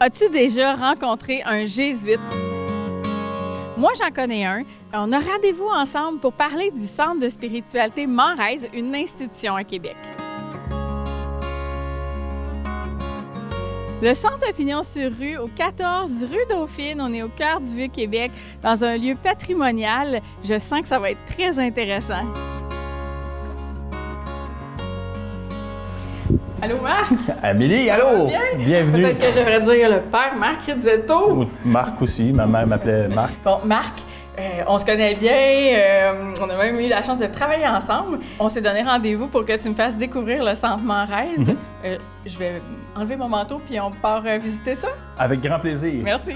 As-tu déjà rencontré un jésuite? Moi, j'en connais un. On a rendez-vous ensemble pour parler du Centre de spiritualité Manresa, une institution à Québec. Le centre a pignon-sur-rue, au 14 rue Dauphine. On est au cœur du Vieux-Québec, dans un lieu patrimonial. Je sens que ça va être très intéressant. Allô, Marc? Amélie, allô! Bienvenue! Peut-être que je devrais dire le père Marc Rizzetto. Ou Marc aussi, ma mère m'appelait Marc. Bon, Marc, on se connaît bien, on a même eu la chance de travailler ensemble. On s'est donné rendez-vous pour que tu me fasses découvrir le Centre Manresa. Je vais enlever mon manteau puis on part visiter ça. Avec grand plaisir. Merci.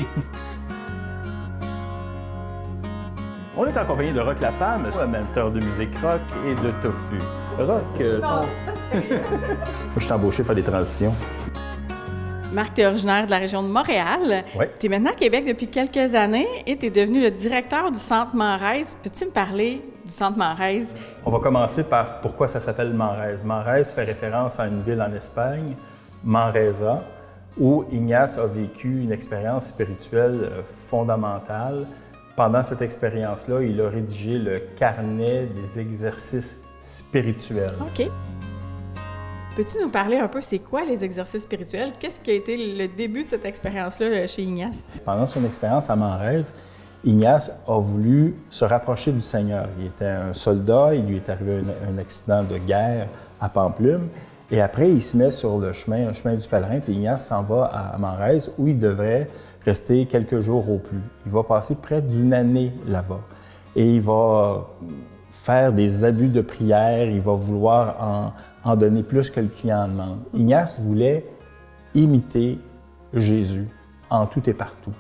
On est en compagnie de Roch Lapalme, amateur de musique rock et de tofu. Roch, je suis embauché pour faire des transitions. Marc, tu es originaire de la région de Montréal. Oui. Tu es maintenant à Québec depuis quelques années et tu es devenu le directeur du Centre Manresa. Peux-tu me parler du Centre Manresa? On va commencer par pourquoi ça s'appelle Manresa. Manresa fait référence à une ville en Espagne, Manresa, où Ignace a vécu une expérience spirituelle fondamentale. Pendant cette expérience-là, il a rédigé le carnet des exercices spirituels. OK. Peux-tu nous parler un peu, c'est quoi les exercices spirituels? Qu'est-ce qui a été le début de cette expérience-là chez Ignace? Pendant son expérience à Manresa, Ignace a voulu se rapprocher du Seigneur. Il était un soldat, il lui est arrivé un accident de guerre à Pampelune. Et après, il se met sur le chemin, un chemin du pèlerin, puis Ignace s'en va à Manresa, où il devrait rester quelques jours au plus. Il va passer près d'une année là-bas. Et il va faire des abus de prière, il va vouloir en donner plus que le client demande. Ignace voulait imiter Jésus en tout et partout.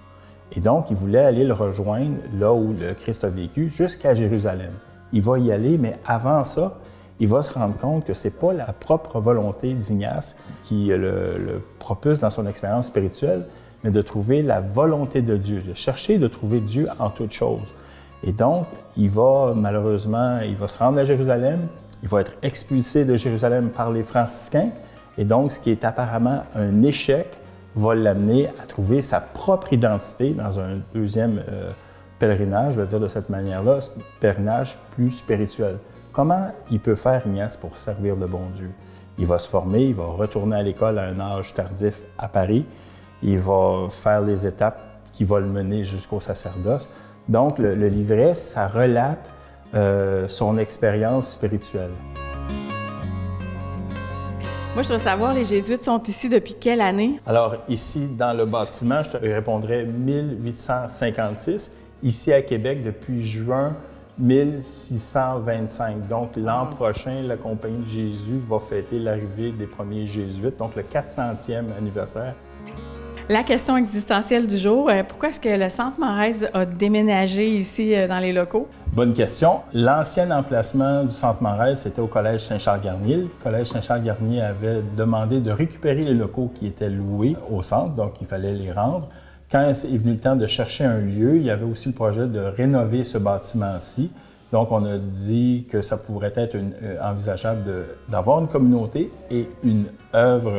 Et donc, il voulait aller le rejoindre là où le Christ a vécu, jusqu'à Jérusalem. Il va y aller, mais avant ça, il va se rendre compte que ce n'est pas la propre volonté d'Ignace qui le propulse dans son expérience spirituelle, mais de trouver la volonté de Dieu, de chercher de trouver Dieu en toutes choses. Et donc, il va se rendre à Jérusalem, il va être expulsé de Jérusalem par les franciscains, et donc, ce qui est apparemment un échec va l'amener à trouver sa propre identité dans un deuxième pèlerinage, je vais dire de cette manière-là, pèlerinage plus spirituel. Comment il peut faire, Ignace, pour servir le bon Dieu? Il va se former, il va retourner à l'école à un âge tardif à Paris, il va faire les étapes qui vont le mener jusqu'au sacerdoce. Donc, le livret, ça relate son expérience spirituelle. Moi, je voudrais savoir, les Jésuites sont ici depuis quelle année? Alors, ici, dans le bâtiment, je te répondrais 1856. Ici, à Québec, depuis juin 1625. Donc, l'an prochain, la Compagnie de Jésus va fêter l'arrivée des premiers Jésuites, donc le 400e anniversaire. La question existentielle du jour, pourquoi est-ce que le Centre Manresa a déménagé ici dans les locaux? Bonne question. L'ancien emplacement du Centre Manresa, c'était au Collège Saint-Charles-Garnier. Le Collège Saint-Charles-Garnier avait demandé de récupérer les locaux qui étaient loués au centre, donc il fallait les rendre. Quand est venu le temps de chercher un lieu, il y avait aussi le projet de rénover ce bâtiment-ci. Donc, on a dit que ça pourrait être envisageable d'avoir une communauté et une œuvre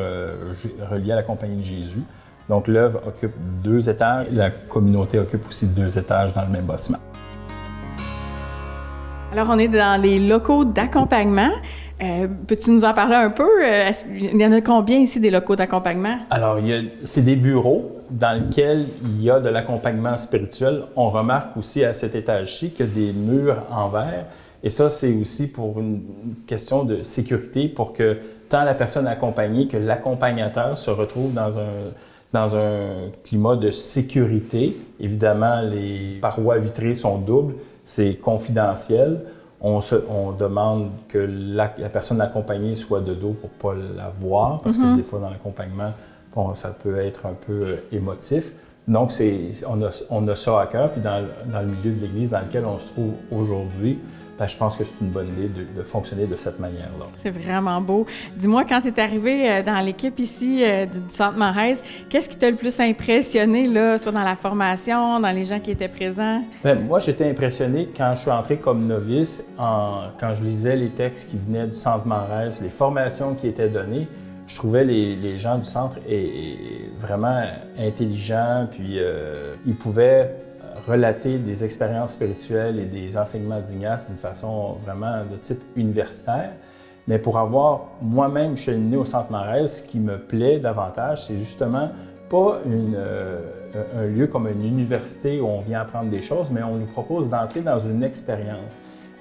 reliée à la Compagnie de Jésus. Donc, l'œuvre occupe 2 étages. La communauté occupe aussi 2 étages dans le même bâtiment. Alors, on est dans les locaux d'accompagnement. Peux-tu nous en parler un peu? Il y en a combien ici des locaux d'accompagnement? Alors, c'est des bureaux dans lesquels il y a de l'accompagnement spirituel. On remarque aussi à cet étage-ci qu'il y a des murs en verre. Et ça, c'est aussi pour une question de sécurité, pour que tant la personne accompagnée que l'accompagnateur se retrouvent dans un climat de sécurité. Évidemment, les parois vitrées sont doubles, c'est confidentiel. On demande que la personne accompagnée soit de dos pour ne pas la voir, parce que des fois, dans l'accompagnement, ça peut être un peu émotif. Donc, on a ça à cœur. Puis dans le milieu de l'Église dans lequel on se trouve aujourd'hui, je pense que c'est une bonne idée de fonctionner de cette manière-là. C'est vraiment beau. Dis-moi, quand tu es arrivé dans l'équipe ici du Centre Manresa, qu'est-ce qui t'a le plus impressionné, là, soit dans la formation, dans les gens qui étaient présents? Moi, j'étais impressionné quand je suis entré comme novice, quand je lisais les textes qui venaient du Centre Manresa, les formations qui étaient données. Je trouvais les gens du centre vraiment intelligents, puis ils pouvaient relater des expériences spirituelles et des enseignements d'Ignace d'une façon vraiment de type universitaire. Mais pour avoir moi-même cheminé au Centre Marèze, ce qui me plaît davantage, c'est justement pas un lieu comme une université où on vient apprendre des choses, mais on nous propose d'entrer dans une expérience.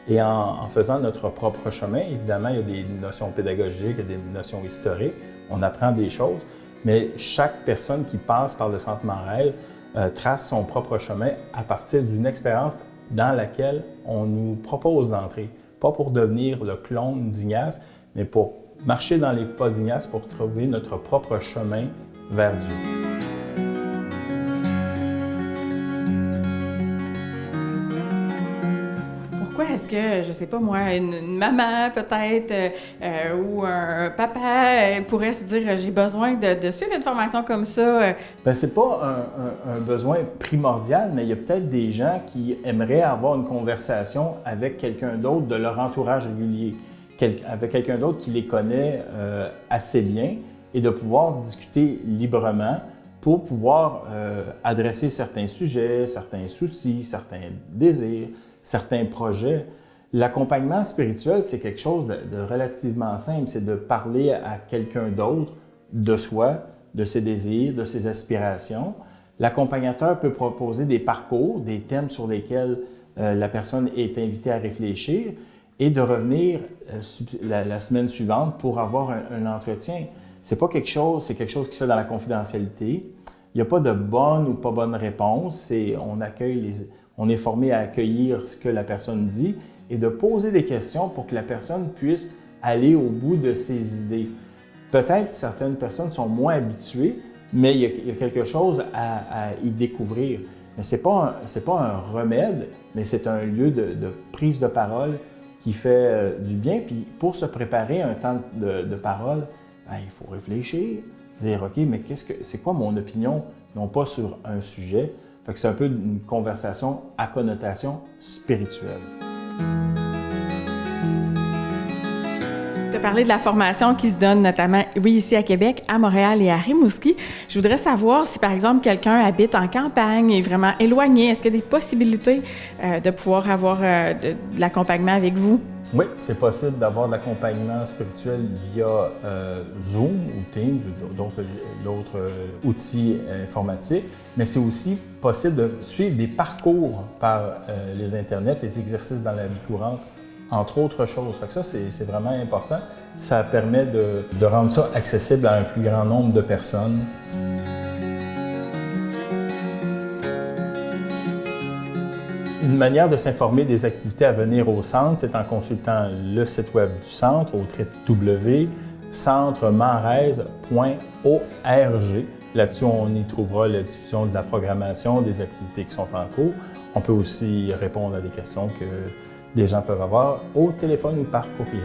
Et en faisant notre propre chemin, évidemment, il y a des notions pédagogiques, il y a des notions historiques, on apprend des choses, mais chaque personne qui passe par le Centre Marèze trace son propre chemin à partir d'une expérience dans laquelle on nous propose d'entrer. Pas pour devenir le clone d'Ignace, mais pour marcher dans les pas d'Ignace pour trouver notre propre chemin vers Dieu. Pourquoi est-ce que, je sais pas moi, une maman peut-être ou un papa pourrait se dire j'ai besoin de suivre une formation comme ça? Bien, c'est pas un besoin primordial, mais il y a peut-être des gens qui aimeraient avoir une conversation avec quelqu'un d'autre de leur entourage régulier, avec quelqu'un d'autre qui les connaît assez bien et de pouvoir discuter librement pour pouvoir adresser certains sujets, certains soucis, certains désirs, certains projets. L'accompagnement spirituel, c'est quelque chose de relativement simple, c'est de parler à quelqu'un d'autre de soi, de ses désirs, de ses aspirations. L'accompagnateur peut proposer des parcours, des thèmes sur lesquels la personne est invitée à réfléchir et de revenir la semaine suivante pour avoir un entretien. C'est pas quelque chose, c'est quelque chose qui se fait dans la confidentialité. Il n'y a pas de bonne ou pas bonne réponse. On est formé à accueillir ce que la personne dit et de poser des questions pour que la personne puisse aller au bout de ses idées. Peut-être certaines personnes sont moins habituées, mais il y a quelque chose à y découvrir. Mais ce n'est pas un remède, mais c'est un lieu de prise de parole qui fait du bien. Puis pour se préparer à un temps de parole, bien, il faut réfléchir, dire « OK, mais c'est quoi mon opinion? » Non pas sur un sujet. Fait que c'est un peu une conversation à connotation spirituelle. Tu as parlé de la formation qui se donne notamment, oui, ici à Québec, à Montréal et à Rimouski. Je voudrais savoir si, par exemple, quelqu'un habite en campagne et est vraiment éloigné, est-ce qu'il y a des possibilités de pouvoir avoir de l'accompagnement avec vous? Oui, c'est possible d'avoir de l'accompagnement spirituel via Zoom ou Teams ou d'autres outils informatiques, mais c'est aussi possible de suivre des parcours par les internets, les exercices dans la vie courante, entre autres choses. Fait que ça, c'est vraiment important. Ça permet de rendre ça accessible à un plus grand nombre de personnes. Une manière de s'informer des activités à venir au centre, c'est en consultant le site web du centre au www.centremarèze.org. Là-dessus, on y trouvera la diffusion de la programmation, des activités qui sont en cours. On peut aussi répondre à des questions que des gens peuvent avoir au téléphone ou par courriel.